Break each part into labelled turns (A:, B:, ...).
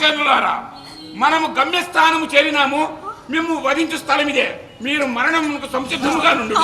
A: కనకచేనులారా, మనము గమ్యస్థానము చేరినాము. మేము వధించు స్థలం ఇదే. మీరు మరణముకు సంసిద్ధముగా నుండు.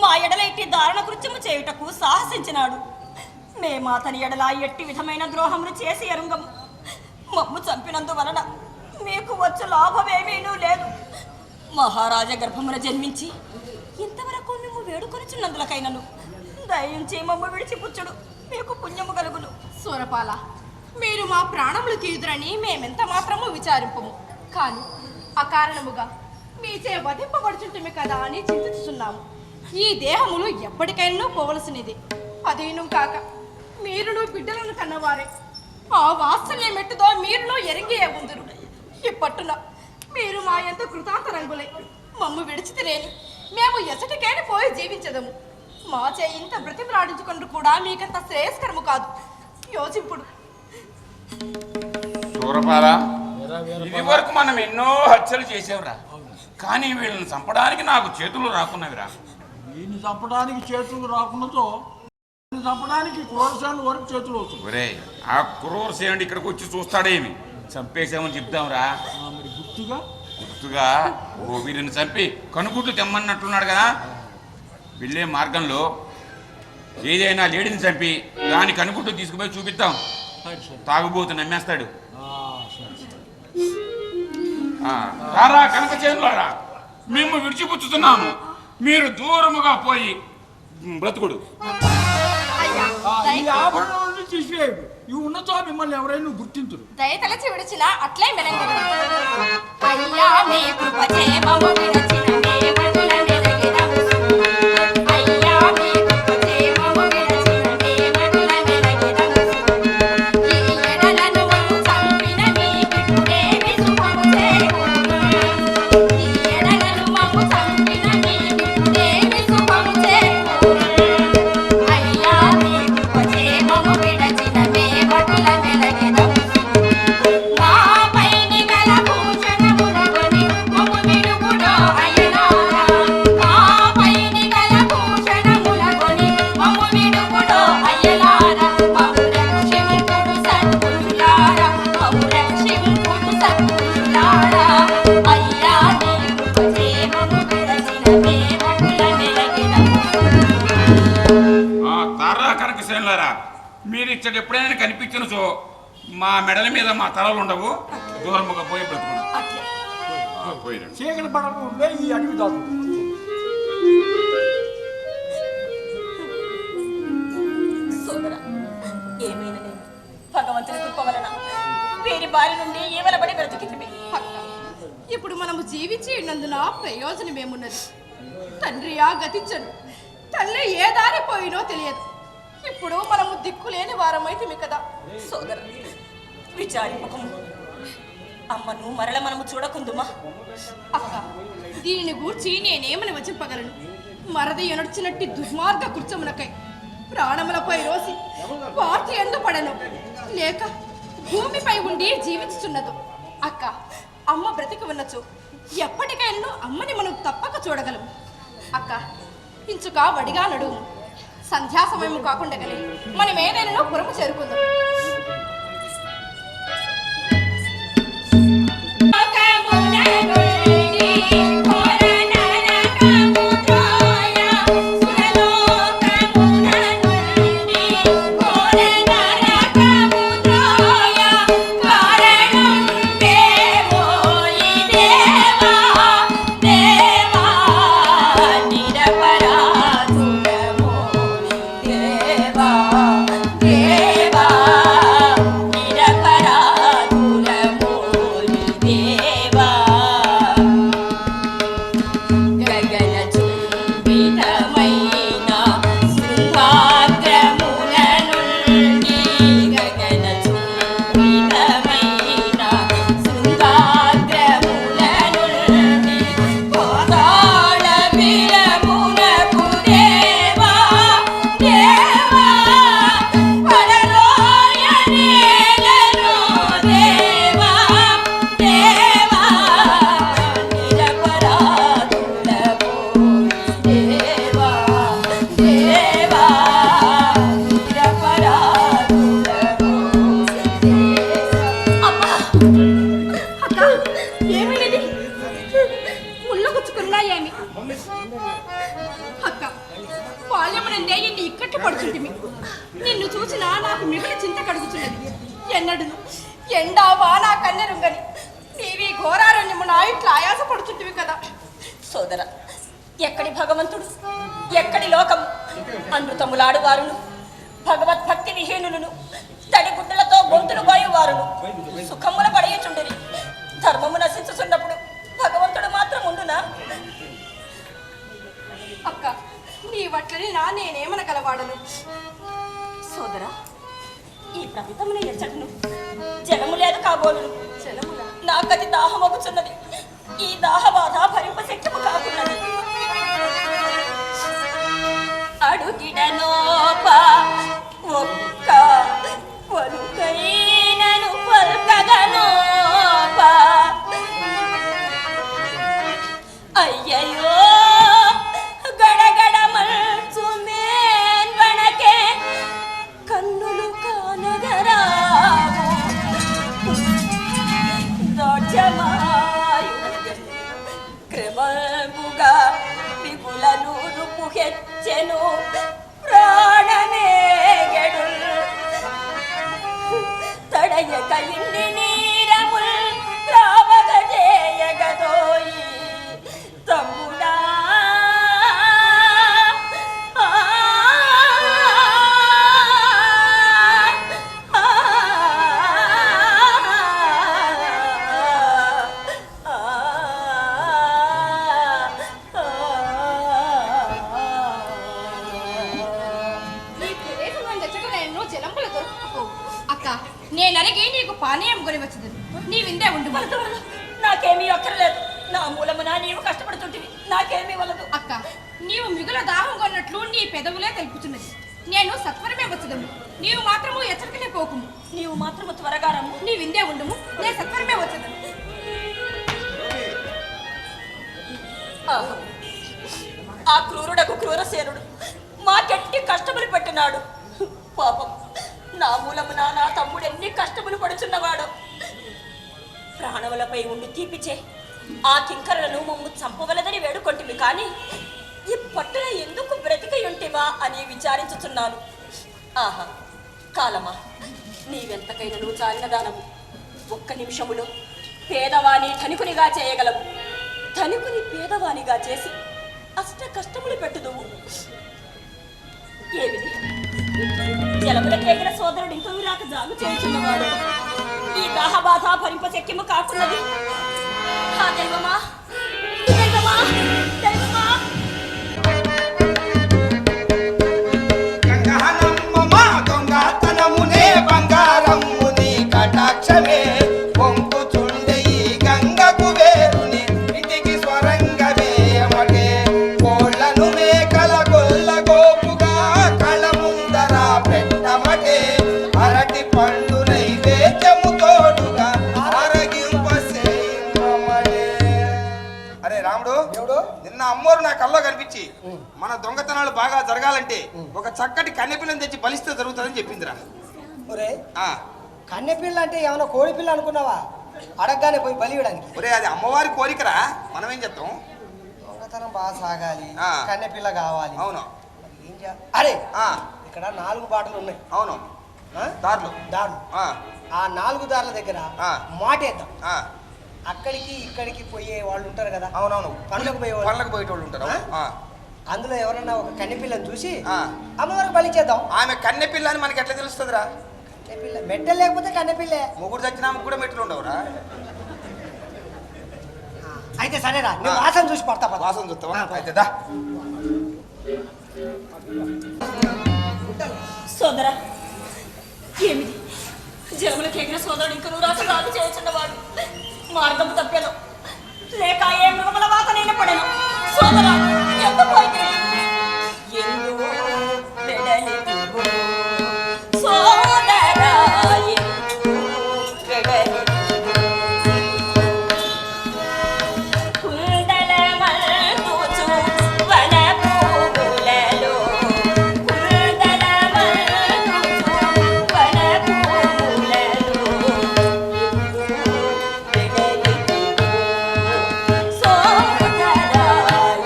B: మా ఎడల ఎట్టి దారుణ కృత్యము చేయుటకు సాహసించినాడు. మేము అతని ఎడల ఎట్టి విధమైన ద్రోహమును చేసి ఎరుంగము. మమ్ము చంపినందువలన మీకు వచ్చే లాభమేమీనూ లేదు. మహారాజా గర్భమున జన్మించి ఇంతవరకు మేము వేడుకొనిచున్నందులకైనను దయించి మమ్ము విడిచిపుచ్చుడు మీకు పుణ్యము కలుగును.
C: సూరపాల, మీరు మా ప్రాణములు తీయుదురని మేమెంత మాత్రము విచారింపము. కానీ అకారణముగా మీచే వధింపబడుచుంటమే కదా అని చింతిస్తున్నాము. ఈ దేహములు ఎప్పటికైనా పోవలసినది. అదేను కాక మీరును బిడ్డలను కన్నవారే. ఆ వాత్సల్యం ఎట్టుదో మీరును ఎరింగే ఉందురు. ఇప్పట్టున మీరు మా ఎంత కృతాంతరంగులై మమ్ము విడిచితిరేని మేము ఎసటికైనా పోయి జీవించదము. మాచే ఇంత బ్రతిమలాడించుకుంటూ కూడా మీకంత శ్రేయస్కరము కాదు. యోచింపుడు.
A: ఇది వరకు మనం ఎన్నో హత్యలు చేసేవరా, కానీ వీళ్ళని చంపడానికి నాకు చేతులు రాకున్నవిరా.
D: వీళ్ళని చంపడానికి చేతులు రాకున్నతో చంపడానికి క్రూరసేనుడు వరకు చేతులు వస్తుంది.
A: ఒరే, ఆ క్రూరసేనుడు ఇక్కడికి వచ్చి చూస్తాడేమి? చంపేసామని చెప్దాంరా.
D: మరి గుర్తుగా
A: వీరిని చంపి కనుగుడ్లు తెమ్మన్నట్లున్నాడు కదా. వెళ్ళే మార్గంలో ఏదైనా లేడీని చంపి దాని కనుగుడ్లు తీసుకుపోయి చూపిద్దాం. తాగుబోతు నమ్మేస్తాడు. రారా కనకచేనులారా, మేము విడిచిపుచ్చుతున్నాము. మీరు దూరముగా పోయి బ్రతుకుడు.
D: ఈ ఆభరణాలను తీసివేయడు. ఇవి ఉన్నతో మిమ్మల్ని ఎవరైనా గుర్తించరు.
C: దయతలచి విడిచిన అట్లే మెలంగ.
A: మీరు ఇక్కడ ఎప్పుడైనా కనిపించిన సో మా మెడల మీద మా తలలు ఉండవు. దూరముగా పోయి బ్రతుకుడు.
D: చీకటి పడకు ఈ అడవి దాదు.
B: సోదరా, ఏమైనా నేను భగవంతుని కృప వలన వీరి బారి నుండి ఏవలబడి బ్రతికితిమి.
C: ఇప్పుడు మనము జీవించి ఉన్నందున ప్రయోజనమేమున్నది? తండ్రియా గతించను, తల్లి ఏ దారిపోయినో తెలియదు. ఇప్పుడు మనము దిక్కులేని వారమైతిమి కదా.
B: సోదర, విచారింపకము. అమ్మను మరల మనము చూడకుందుమా?
C: అక్క, దీనిని గూర్చి నేనేమని వచింపగలను? మరది ఎనర్చినట్టి దుర్మార్గ కృత్యమునకై ప్రాణములపై రోసి పార్టీ ఎందు పడను, లేక భూమిపై ఉండి జీవించుచున్నదు. అక్క, అమ్మ బ్రతికి ఉన్నచు ఎప్పటికైనా అమ్మని మనం తప్పక చూడగలం. అక్క, ఇంచుక వడిగా నడుము. సంధ్యా సమయం కాకుండా మనం ఏదైనా పురము చేరుకుందాం. ఎన్నడును ఎండా వానా కన్నెరుంగని నీవి ఘోరారణ్యము నా ఇట్లా ఆయాస పడుచుంటివి కదా.
B: సోదర, ఎక్కడి భగవంతుడు, ఎక్కడి లోకము? అమృతములాడు వారును, భగవద్భక్తి విహీనులను, తడిగుడ్డలతో గొంతులు పోయేవారును సుఖముల పడేయుచుండిరి. ధర్మము నశించుచున్నప్పుడు భగవంతుడు మాత్రం ఉండునా?
C: అక్క, నీ వట్లని నా నేనేమన కలవాడను.
B: సోదర, ఈ ప్రమితమున ఎచ్చటను జలము లేదు కాబోలును.
C: జలములా?
B: నాకది దాహమగుచున్నది. ఈ దాహబాధ భరింప శక్యము కాకున్నది. అడుగిడనోప ఒక్క పలుకైనను పల్కగనోప అయ్యయ్యో గడగడమల్చు మేన్వణకే కన్నులు కానగరావు దోచమాయుడు క్రమముగా మిగులను రుపు హెచ్చెను ప్రాణమేగెడు తడయక ఇండి నీరముల్ రావగ చేయగదోయి తమ్ముడా.
C: ఈ ప్రదేశంలో తెచ్చట నేను జలంబుల దొరుకుతావు. అక్క, నేనరిగి నీకు పానీయం కొని వచ్చేది. నీ విందే ఉండు.
B: నాకేమీ అక్కర్లేదు. నా మూలమున నీవు కష్టపడుతుంటివి, నాకేమీ వలదు.
C: అక్క, నీవు మిగుల దాహం కొన్నట్లు నీ పెదవులే తెలుపుతున్నది. నేను సత్వరమే వచ్చదము, నీవు మాత్రము ఎచ్చరికనే పోకుము.
B: నీవు మాత్రము త్వరగా రమ్ము.
C: నీ విందే ఉండుము, నేను సత్వరమే వచ్చదము.
B: ఆహా. ఆ క్రూరుడకు క్రూరసేనుడు మాకెట్టి కష్టములు పెట్టినాడు. పాపం, నా మూలమున నా తమ్ముడు ఎన్ని కష్టములు పడుచున్నవాడు. ప్రాణములపై ఉండి తీపిచే ఆ కింకరులను మమ్ము చంపవలదని వేడుకొంటివి, కానీ ఈ పట్టున ఎందుకు బ్రతికి ఉంటివా అని విచారించుచున్నాను. ఆహా కాలమా, నీవెంతకైనా నువ్వు చాలిన దానము. ఒక్క నిమిషములో పేదవాణి ధనికునిగా చేయగలవు. ధనికుని పేదవానిగా చేసి అష్ట కష్టములు పెట్టుదువు. ఏమిది జలముల కేగిన సోదరుడు ఇంకో రాక జాగు చేయుచున్నవాడు. ఈ దాహబాధ భరింప శక్యము కాకున్నది. ఆ దైవమా, దైవమా, దైవమా.
E: దొంగతనమునే బంగారముని కటాక్షమే పొంపుచుండే ఈ గంగకు వేరుని ఇంటికి స్వరంగమే మటే కోళ్లను మేకల గొల్ల గోపుగా కళ్ళ ముందర పెట్టమటే అరటి పండు నైవేద్యము తోడుగా ఆరగింపసేయమటే. అరే రాముడు, నిన్న అమ్మోరు నా కల్లో కనిపించి మన దొంగతనాలు బాగా జరగాలంటే ఒక చక్కటి కన్నెపిల్లని తెచ్చి బలిస్తే జరుగుతుందని చెప్పిందిరా.
F: ఒరే, కన్నెపిల్ల అంటే ఏమైనా కోడి పిల్ల అనుకున్నావా? అడగగానే పోయి బలి ఇవ్వడానికి.
E: ఒరే, అది అమ్మవారి కోరికరా, మనం ఏం చెప్తాం?
F: దొంగతనం బాగా సాగాలి,
E: ఆ.
F: కన్నెపిల్ల కావాలి.
E: అవును.
F: ఏం చేయాలి? అరే, ఇక్కడ 4 బాటలు ఉన్నాయి.
E: అవును,
F: ఆ?
E: దారులు.
F: దారులు. ఆ 4 దారుల దగ్గర
E: ఆ.
F: మాటేద్దాం. అక్కడికి ఇక్కడికి పోయే వాళ్ళు ఉంటారు కదా.
E: అవునవును,
F: పనులకు పోయే
E: పనులకు పోయేటోళ్ళు ఉంటారు.
F: అందులో ఎవరన్నా ఒక కన్నెపిల్లని చూసి
E: ఆ.
F: అమ్మవారికి బలి చేద్దాం.
E: ఆమె కన్నెపిల్ల అని మనకి ఎట్లా తెలుస్తుందిరా?
F: కన్నెపిల్ల మెట్టలు లేకపోతే కన్నెపిల్లే.
E: ముగ్గురు చచ్చినా కూడా మెట్లు ఉండవురా.
F: అయితే సరేరా, నేను వాసన చూసి పడతా.
E: వాసన చూస్తావా? అయితే దా.
B: సోదరా, ఏమిది జలముల కేగిన సోదరుడు ఇంక నువ్వు రాక జాగు చేయుచున్నవాడు. మార్గము తప్పాను లేక ఏ మృగముల వాతనైనా పడను. సోదరా, ఎందుకు పోయితే ఎందు వెడలిదిగో సోదరా, ఎందు వెడలిదిగో కుండలమల్లుచు వన పువ్వులలో, కుండలమల్లుచు వన పువ్వులలో ఎందు వెడలిదిగో సోదరా,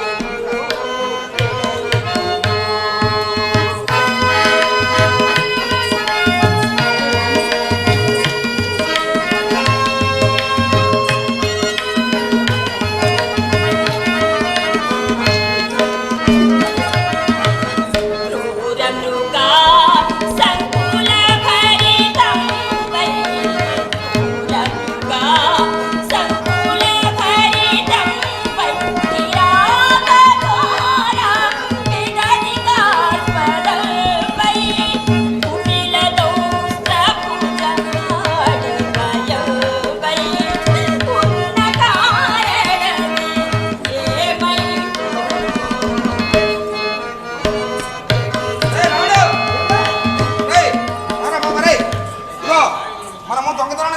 B: ఎందు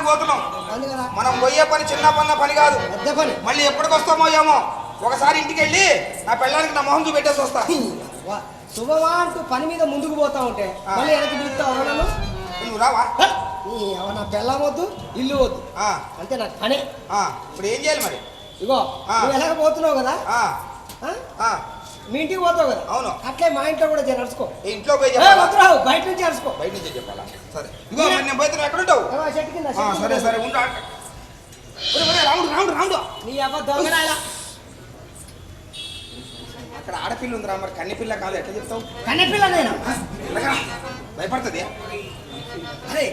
E: పోతున్నాం.
F: అందుకనా
E: మనం పోయే పని చిన్న పని కాదు,
F: పెద్ద పని.
E: మళ్ళీ ఎప్పటికొస్తామో ఏమో. ఒకసారి ఇంటికి వెళ్ళి నా పెళ్ళానికి నా మొహం చూపెట్టేసి వస్తా.
F: శుభమా అంటూ పని మీద ముందుకు పోతా ఉంటే మళ్ళీ వెనక్కి పిలుస్తావు నన్ను.
E: నువ్వు రావా?
F: నా పెళ్ళం వద్దు, ఇల్లు వద్దు, అంతే నాకు పని.
E: ఇప్పుడు ఏం చేయాలి మరి?
F: ఇగో నువ్వు ఎలాగపోతున్నావు కదా, మీ ఇంటికి పోతావు కదా,
E: అవును,
F: అట్లే మా ఇంట్లో కూడా నడుచుకో.
E: ఇంట్లో పోయి
F: వద్దురావు, బయట నుంచి నడుచుకో.
E: బయట నుంచి చెప్పాలా? సరే ఇగో నేను పోతే ఎక్కడ ఉంటావు?
F: చెట్టు కింద
E: సరే సరే ఉంటా. రాముడు రాముడు రాముడు
F: నీ అబద్ధం
E: అక్కడ ఆడపిల్ల ఉందిరా, మరి కన్నెపిల్ల కాదు, ఎట్లా చెప్తావు?
F: కన్నెపిల్ల నేను
E: భయపడుతుంది.
F: అరే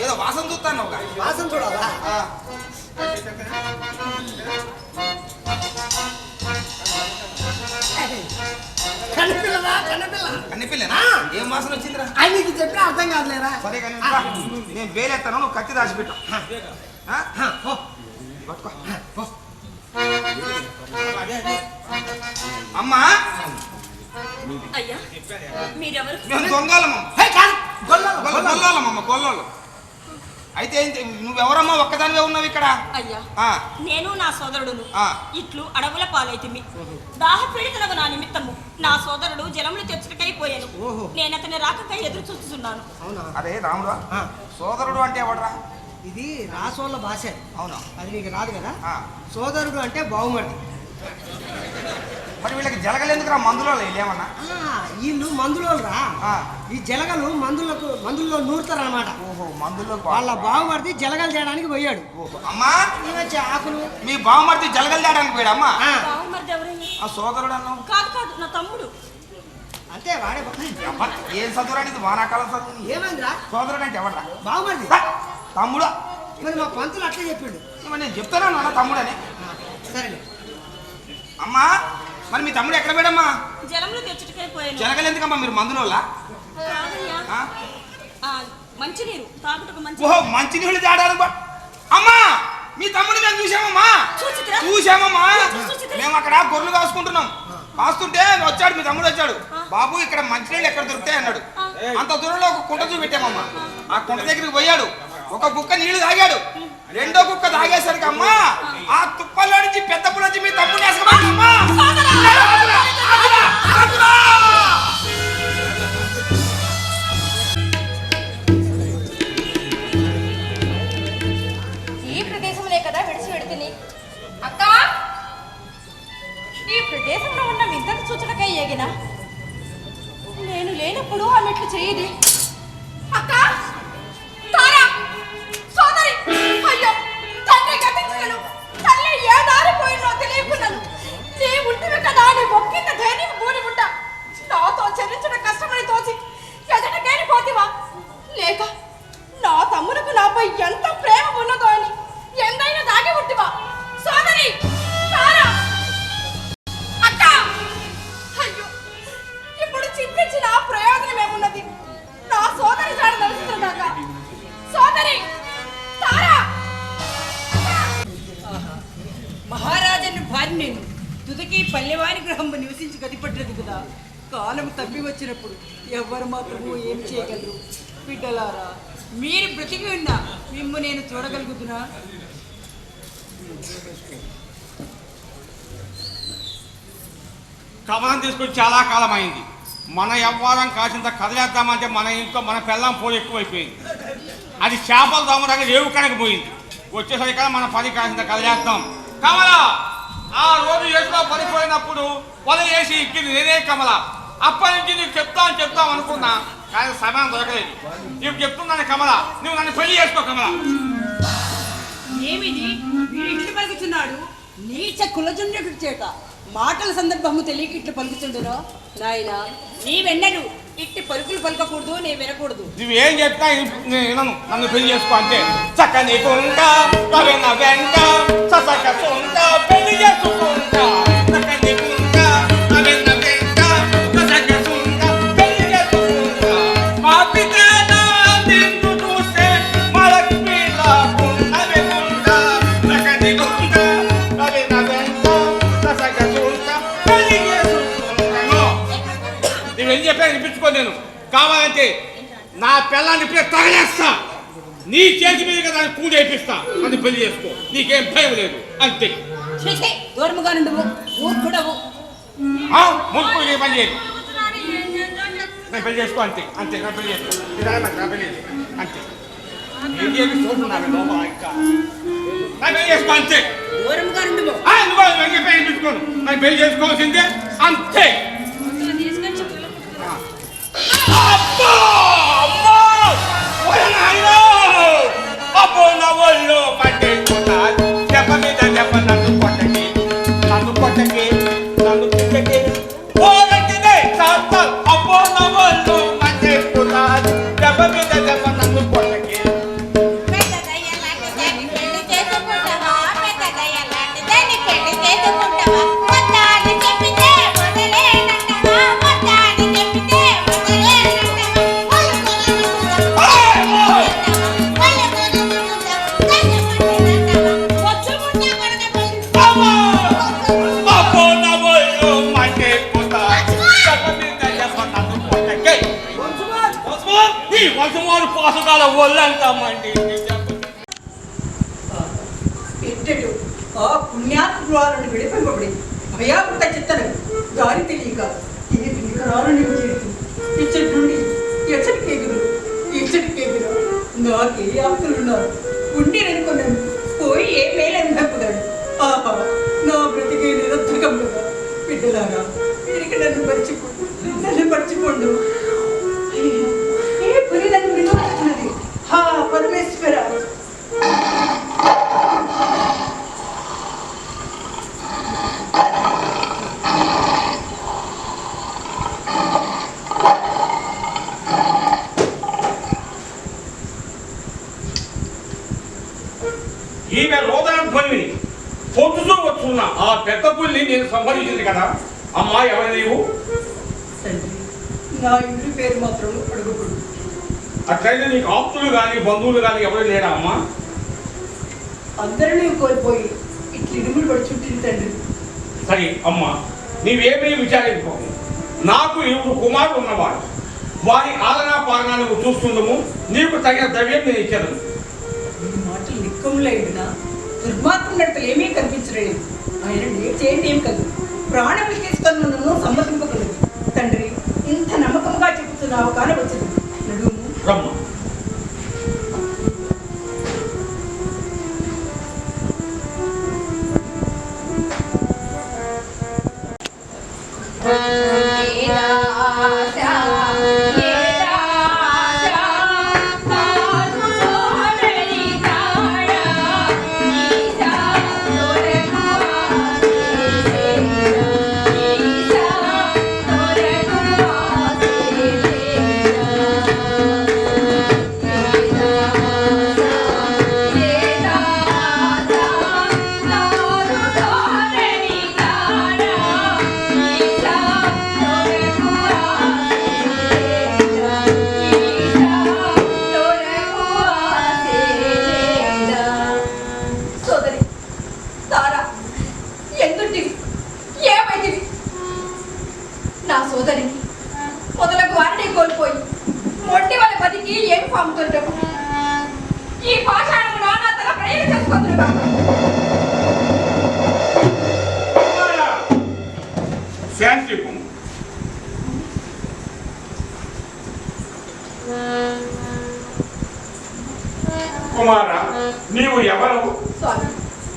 E: ఏదో వాసన చూస్తాను.
F: వాసన చూడాలా? కన్నెపిల్లరా?
E: కన్నెపిల్లనా? ఏం వాసన వచ్చిందిరా?
F: అది నీకు చెప్పిన అర్థం కాదులేరా.
E: సరే కానీ నేను బేలెత్తాను, నువ్వు కత్తి దాచిపెట్టు. అమ్మా
B: అయ్యా మీరెవరు?
E: మేము దొంగలమ్మ, గొల్లోళ్ళం. అయితే నువ్వెవరమ్మా ఒక్కదానివే ఉన్నావు ఇక్కడ?
B: అయ్యా నేను నా సోదరుడును ఇట్లు అడవుల పాలైతిమి. దాహపీడితనకు నా నిమిత్తము నా సోదరుడు జలములు తెచ్చుటకైపోయాను. నేను అతని రాకకై ఎదురు చూస్తున్నాను.
E: అరే రాముడా, సోదరుడు అంటే ఎవడరా?
F: ఇది రాసోళ్ళ భాష.
E: అవును,
F: అది నీకు రాదు కదా. సోదరుడు అంటే బావుమడి.
E: మరి వీళ్ళకి జలగలు ఎందుకు రా? మందులో లేమన్నా?
F: వీళ్ళు మందులో రా. ఈ జలగలు మందుల్లో నూరుతారన్నమాట.
E: ఓహో, మందులో
F: వాళ్ళ బావుమడిది జలగలు చేయడానికి పోయాడు.
E: అమ్మా
F: ఆకులు
E: మీ బావుమడిది జలగలు చేయడానికి పోయాడు. అమ్మా
B: బావమరిది ఎవరయ్యా?
E: ఆ సోదరుడు అన్నావు?
B: కాదు నా తమ్ముడు.
F: అంతే వాడే.
E: ఏం చదువురాని వానాకాలం చదువు.
F: ఏమైందిరా?
E: సోదరుడు అంటే ఎవడరా?
F: బావుమడిది
E: తమ్ముడు.
F: మరి మా పంతులు అట్లే చెప్పిండు.
E: నేను చెప్తాను అన్న తమ్ముడు అని.
F: సరే
E: అమ్మా, మరి మీ తమ్ముడు ఎక్కడ పోయాడమ్మా?
B: జలములు తెచ్చుటకైపోయాను.
E: జలగలు ఎందుకమ్మా? మీరు మందులోలా?
B: మంచినీరు తాగుటకు మంచి.
E: ఓహో, మంచినీళ్ళు తేడాలి. అమ్మా, మీ తమ్ముడు మేము చూసామమ్మా. చూసామమ్మా, మేము అక్కడ గొర్రెలు కాసుకుంటున్నాం. కాస్తుంటే వచ్చాడు, మీ తమ్ముడు వచ్చాడు. బాబు ఇక్కడ మంచినీళ్ళు ఎక్కడ దొరుకుతాయి అన్నాడు. అంత దూరంలో ఒక కుంట చూపెట్టామమ్మా. ఆ కుంట దగ్గరికి పోయాడు, ఒక కుక్క నీళ్లు తాగాడు. రెండో కుక్క తాగేసరికి అమ్మా ఆ తుప్పల్లో నుంచి పెద్ద పుల్ల వచ్చి మీ తమ్ముడు వేసుకోమా.
C: ఈ ప్రదేశంలో కదా విడిచి పెడుతుంది అక్క. ఈ ప్రదేశంలో ఉన్న వింతను చూచటకై ఎగిన నేను లేనప్పుడు ఆమె ఇట్లు చేయది. అక్క, తారా, సోదరి, అయ్యో తండ్రి గతించగలను, తల్లి ఏ దారిపోయినో తెలియకున్నాను. నీ ఉంటివి కదా నీ ఒక్కింత ధైర్యం కూడి ఉంటా. నాతో చెల్లించడం కష్టమని తోచి ఎదటకైన పోతివా? లేక నా తమ్ములకు నాపై ఎంత ప్రేమ ఉన్నదో అని ఎంతైనా దాగి ఉంటివా? సోదరి, తారా, అక్క, అయ్యో ఇప్పుడు చింతించిన ప్రయోజనం ఏమున్నది? నా సోదరి జాడ నడుస్తున్నాక. సోదరి, తారా.
G: మహారాజను భార్య నేను తుదకి పల్లెవాని గృహంలో నివసించి గదిపడ్డది కదా. కాలం తప్పి వచ్చినప్పుడు ఎవరు మాత్రము ఏం చేయగలరు? బిడ్డలారా, మీరు బ్రతికి ఉన్నా మిమ్ము నేను చూడగలుగుతున్నా?
H: కమలం తీసుకొని చాలా కాలం అయింది. మన యవ్వారం కాసింత కదిలేద్దామంటే మన ఇంట్లో మన పెళ్ళం పోలు ఎక్కువైపోయింది. అది చేపలు తమ్మడానికి రేవు కనుక పోయింది. వచ్చేసరికి మన పని కాసింత కదిలేద్దాం. కమల, ఆ రోజు ఏసులో పడిపోయినప్పుడు పొలం వేసి ఎక్కింది నేనే కమల. అప్పటి నుంచి నీకు చెప్తాం అనుకున్నా, కానీ సమయం దొరకలేదు. నీకు చెప్తున్నాను కమల, నువ్వు నన్ను పెళ్లి చేసుకో కమల.
G: ఏమిది వీడు ఇట్లు పలుకుతున్నాడు? నీచ కులజుండెడు చేత మాటల సందర్భము తెలియక ఇట్లు పలుకుతుండను. నాయన నీవెన్నడు ఇట్టి పలుకులు పలకకూడదు, నే వినకూడదు.
H: నువ్వేం చెప్తా నేను వినను. నన్ను పెళ్లి చేసుకో అంటే చక్కని కుంట వెంట ససక కుంట పెళ్లి చేసుకుంటా. చక్కని కుంట వెంట ససక కుంట పెళ్లి చేసుకుంటా. మా పిత నిన్ను చూస్తే మలక్పీల కుంటవే కుంట. చక్కని కుంట వెంట ససక కుంట పెళ్లి చేసుకుంటాను. నువ్వేం చెప్పా వినిపించుకో. నేను కావాలంటే నా పిల్లాన్ని ఇప్పుడే తగలేస్తా. నీ చేతి మీద కదా పూజ అయిపిస్తా అది పెళ్లి చేసుకో, నీకేం భయం లేదు అంతే.
G: దూరముగా నుండి మూర్ఖుడవు.
H: ముగ్గురు పని చేయదు, నేను పెళ్లి చేసుకో అంతే అంతే. నా పెళ్లి చేసుకో, నా పెళ్లి చేసుకో అంతే. ఏం చేసి చూస్తున్నాను లోపల ఇంకా నా పెళ్లి చేసుకో అంతే.
G: దూరముగా నుండి
H: పెట్టుకోను, నాకు పెళ్లి చేసుకోవాల్సిందే అంతే. అబ్బో నా ఒళ్ళు పట్టేసుకున్నాను, దెబ్బ మీద దెబ్బ నన్ను కొట్టకి నన్ను కొట్టకి నన్ను తిట్టకి పోగట్టిదే తాత. అబ్బో నా ఒళ్ళు పట్టేసుకున్నాను, దెబ్బ మీద దెబ్బ నన్ను కొట్టకి. వర్షమాలు పోషకాల ఒళ్ళంటామండి.
G: ఎట్టడు ఆ పుణ్యాత్మురాలను విడిపింపబడి భయాకృత చిత్తను దారి తెలియక ఏ వినికరాలను చేరుతుంది. ఇచ్చటి నుండి ఎచ్చటికేగురు నాకే ఆస్తులున్నారు. ఉండిననుకున్నాను పోయి ఏ మేలని తప్పుదాడు. ఆహా నా బ్రతికే నిరర్థకంగా. బిడ్డలారా వీరికి నన్ను మర్చిపోండు. ఏ పురి నన్ను వినోదిస్తున్నది. హా పరమేశ్వర.
H: ఈమె రోదన ధ్వనిని పొద్దుతూ వస్తున్నా ఆ పెద్ద పుల్ని నేను సంహరించింది కదా. అమ్మా ఎవరు నీవు?
G: నా ఇంటి పేరు మాత్రం అడుగుపడు.
H: అట్లయితే నీకు ఆప్తులు కానీ బంధువులు కానీ ఎవరు లేరా అమ్మా?
G: అందరినీ కోల్పోయి ఇట్లా ఇడుములు పడుచుంటుంది తండ్రి.
H: సరే అమ్మా, నీవేమీ విచారించుకోకు. నాకు 7 కుమారులు ఉన్నవాడు. వారి ఆదనా పాలన నువ్వు చూస్తుండము. నీకు తగిన ద్రవ్యం నేను ఇచ్చాను.
G: ఈ మాటలు నిక్కములైనా దుర్మార్గం నడతలు ఏమీ కనిపించలేదు. ఆయన చేయండి ఏం కాదు, ప్రాణములు తీసుకొని నన్ను సమ్మతింపగలదు. తండ్రి ఇంత నమ్మకంగా చెబుతున్నావు కానవచ్చదు. నడుము
H: రమ్మ. శాంతి కుమార, నీవు ఎవరు?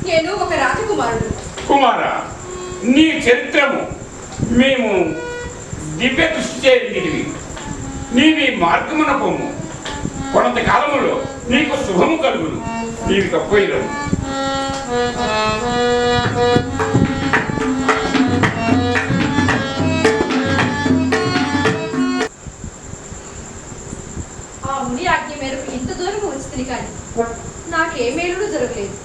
C: నేను ఒక రాజకుమారుడు.
A: కుమార, నీ చరిత్రము మేము దివ్య దృష్టి చేయండి. నీవి మార్గమున పొమ్ము. కొంతకాలములో నీకు శుభము కలుగును. నీవి తప్పైనవు.
C: ఆ ముని ఆజ్ఞ మేరకు ఇంత దూరం వచ్చింది కానీ నాకే మేలుడు జరగలేదు.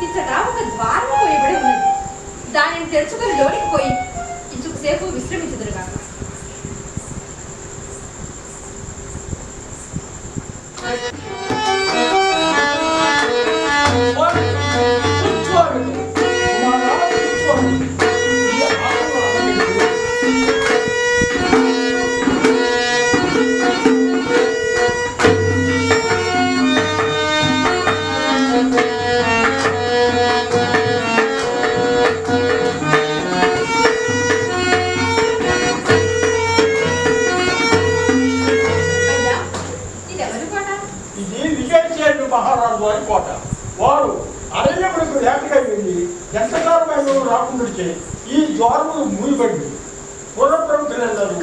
C: ఇచ్చట ఒక ద్వారము పోయబడి ఉన్నది. దానిని తెరుచుకొని లోనికి పోయి ఇంచుకుసేపు విశ్రమించదురుగా.
D: వారి కోట. వారు అరణ్యములకు వేటగా వెళ్ళి ఎంతకాలమైన రాకుండా ఈ ద్వారములు మూయబడి పురప్రముఖులెల్లరు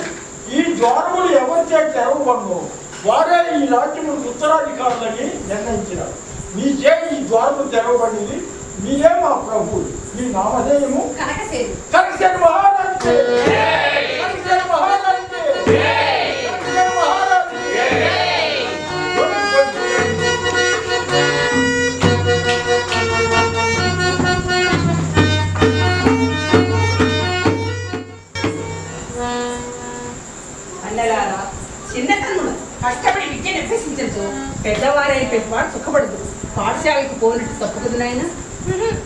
D: ఈ ద్వారములు ఎవరిచే తెరవబడను వారే ఈ రాజ్యములకు ఉత్తరాధికారులని నిర్ణయించినారు. మీచే ఈ ద్వారము తెరవబడింది. మీరే మా ప్రభు. మీ నామధేయము
C: కనకసేను.
D: కనకసేను మహారాజు. కనకసేను మహారాజు. కనకసేను మహారాజు.
G: అన్నలారా, చిన్నతనమున కష్టపడి విద్యను అభ్యసించచ్చు పెద్దవారైన పెద్దవాడు సుఖపడదు. పాఠశాలకు పోనట్టు తప్పుకదు నాయన.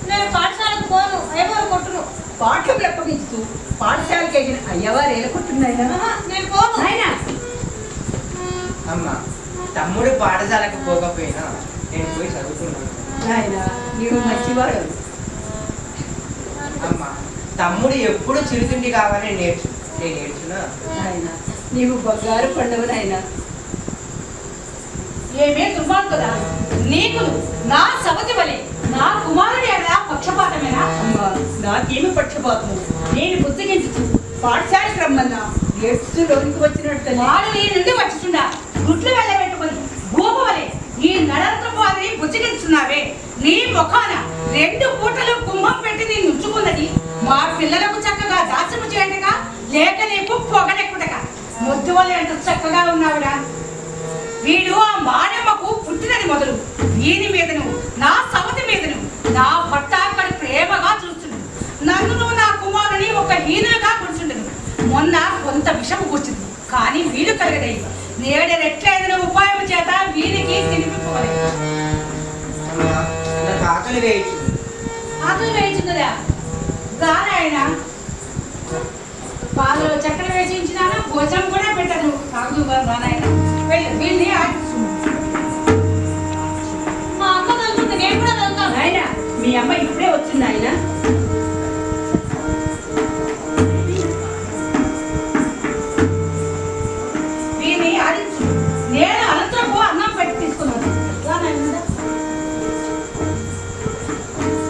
B: నేను పాఠశాలకు పోను, ఎవరు కొట్టును.
G: పాఠ్యం అప్పగించు పాఠశాలకి ఎగిన అయ్యవారు ఏలకొట్టున్నాయన.
B: నేను పోను.
G: నాయనా,
F: అమ్మా తమ్ముడు పాఠశాలకు పోకపోయినా నేను పోయి చదువుకున్నాను.
G: నాయనా, నీవు మంచివాడు.
F: అమ్మా తమ్ముడు ఎప్పుడు చిరుతిండి కావాలని నేను నేర్చున్నా.
G: నాయనా, నీవు బంగారు పండుగ నాయనా. ఏమే దుర్మార్గుడా, నీకు నా సవతి వలె నా కుమారుడి అలా పక్షపాతమేనా? అమ్మా, నాకేమి పక్షపాతము? నేను బుద్ధిగించు పాఠశాలకు రమ్మన్నా ఎత్తు లోనికి వచ్చినట్టు వాడు నీ నుండి వచ్చుచున్నా గుడ్లు వెళ్ళబెట్టుకుని భూమి వలె ఈ నడత్రపు అది బుజ్జిగించున్నావే. నీ ముఖాన 2 పూటలు కుంభం పెట్టి నీ నుంచుకున్నది మా పిల్లలకు చక్కగా దాచము చేయటగా లేక నీకు పొగలెక్కుటగా ముద్దు వలె అంత చక్కగా ఉన్నావురా. వీడు ఆ మానమ్మకు పుట్టినది మొదలు వీని మీదను నా సవతి మీదను నా భర్త అక్కడ ప్రేమగా చూస్తుండను. నన్ను నా కుమారుని ఒక హీనులుగా కూర్చుండను. మొన్న కొంత విషము కూర్చుంది కానీ వీలు కలగదై నేడు రెట్లయిన ఉపాయం చేత వీరికి తినిపించుకోలేదు.
F: ఆకలి వేయచ్చు.
G: ఆకలి వేయించున్నదా? రానాయన పాలలో చక్కెర వేయించినాను, భోజనం కూడా పెట్టను. కాదు రానాయన, వెళ్ళు వీళ్ళని
B: మా అమ్మ వెళ్తుంది, నేను కూడా వెళ్తాను.
G: ఆయన మీ అమ్మ ఇప్పుడే వచ్చింది ఆయన. వీరిని ఆడించు. నేను అనంతరపు అన్నం పెట్టి తీసుకున్నాను.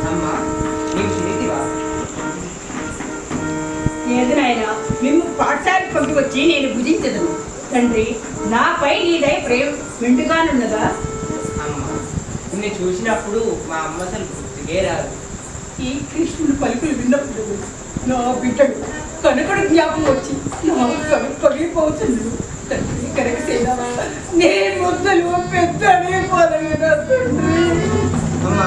F: అమ్మా నీవు చిరితివా?
G: ఏది నాయన, మేము పాఠశాలకు పంపికొచ్చి నేను భుజించదను. తండ్రి, నాపై నీ దయ ప్రేమ మెండుగానున్నదా?
F: అమ్మ నిన్ను చూసినప్పుడు మా అమ్మ అసలు గుర్తుకే రాదు.
G: ఈ కృష్ణుడు పలుకులు విన్నప్పుడు నా బిడ్డడు కనుకడు జ్ఞాపకం వచ్చి నా కవి పగిలిపోతుంది. తండ్రి కనకసేన, నే ముద్దలు పెద్దనే పొలగిన తండ్రి.
F: అమ్మ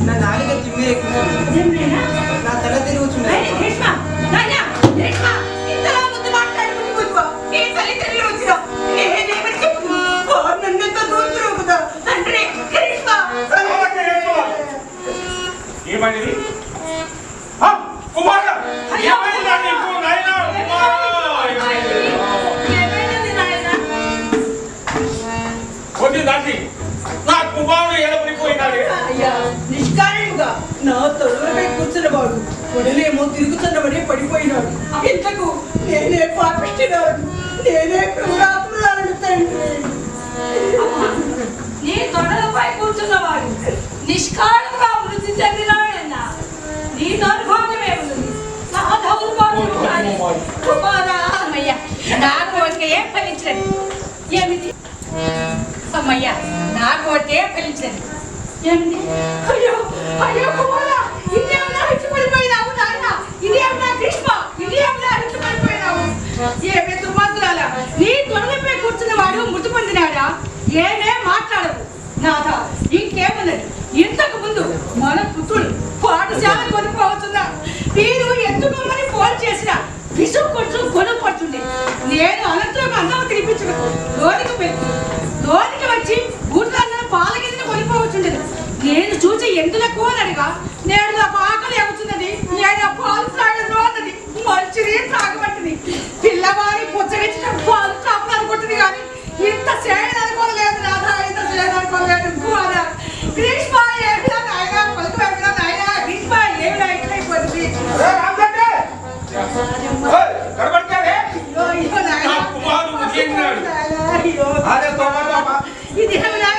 F: నా నాలుగ తిమ్మిరెక్కుతుంది.
G: ఏమైనా?
F: నా తల తిరుగుతుంది.
G: కృష్ణ, నాయన, కృష్ణ, ఇంతలా ముద్దు మాట్లాడుకుంటూ కూర్చో. నీ తల్లిదండ్రులు వచ్చినా నేనేమని చెప్పు? నన్నెంత దూరుతున్నావు కదా తండ్రి. కృష్ణ,
H: ఏమైంది కుమారుడు? ఏమైందా నీకు నాయనా?
G: ఏమైనది నాయన?
H: కొద్ది దాటి నా కుమారుడు ఎడపడిపోయినాడు.
G: అయ్యా, నిష్కారణంగా నా తొడలపై కూర్చున్నవాడు వడలేమో తిరుగుతున్నవనే పడిపోయినాడు. ఇంతకు నేనే పాపిస్తున్నాడు, నేనే క్రూరాత్మరాలను తండ్రి. నీ తొడలపై కూర్చున్నవాడు నిష్కారణంగా మృతి చెందినాడన్నా నీ దౌర్భాగ్యమేముంది? నా దౌర్భాగ్యం కాదు. కుమారా, అమ్మయ్య, నాకు ఒక ఏం ఫలించలేదు. ఏమిటి అమ్మయ్య, నాకు ఒకటే ఫలించలేదు. ఏమిటి? అయ్యో అయ్యో కుమారా, ఇదేమన్నా హెచ్చుపడిపోయినావు నాయన? ఇదేమన్నా కృష్ణ, ఇదేమన్నా హెచ్చుపడిపోయినావు? ఏమే దుర్మార్గురాలా, నీ తొడలపై కూర్చున్నవాడు మృతి పొందినాడా? ఏమే మాట్లాడవు నాథ. ఇంకేమున్నది? ఇంతకు ముందు మన పుత్రుడు పాఠశాల కొనుక్కోవచ్చున్నా మీరు ఎత్తుకోమని ఫోన్ చేసిన విసుగు కొట్టు కొనుక్కొచ్చుండే. నేను అనంతరం అన్నం తినిపించడం లోనికి వచ్చి ఊళ్ళో పాలగిరిని కొనుక్కోవచ్చుండేది. నేను చూసి ఎందులకు అని అడిగా నేను నాకు ఆకలి అవుతున్నది, నేను పాలు తాగను అన్నది. మంచిది తాగబట్టింది. పిల్లవారి పుచ్చగించిన పాలు తాపలు అనుకుంటుంది కానీ ఇంత చేయడం అనుకోలేదు నాదా, ఇంత చేయడం అనుకోలేదు. గ్రీష్మ ఏమిటా నాయన, పలుకు ఏమిటా నాయన? గ్రీష్మ ఏమిటా ఇట్లయిపోతుంది? ఇది ఏమిటా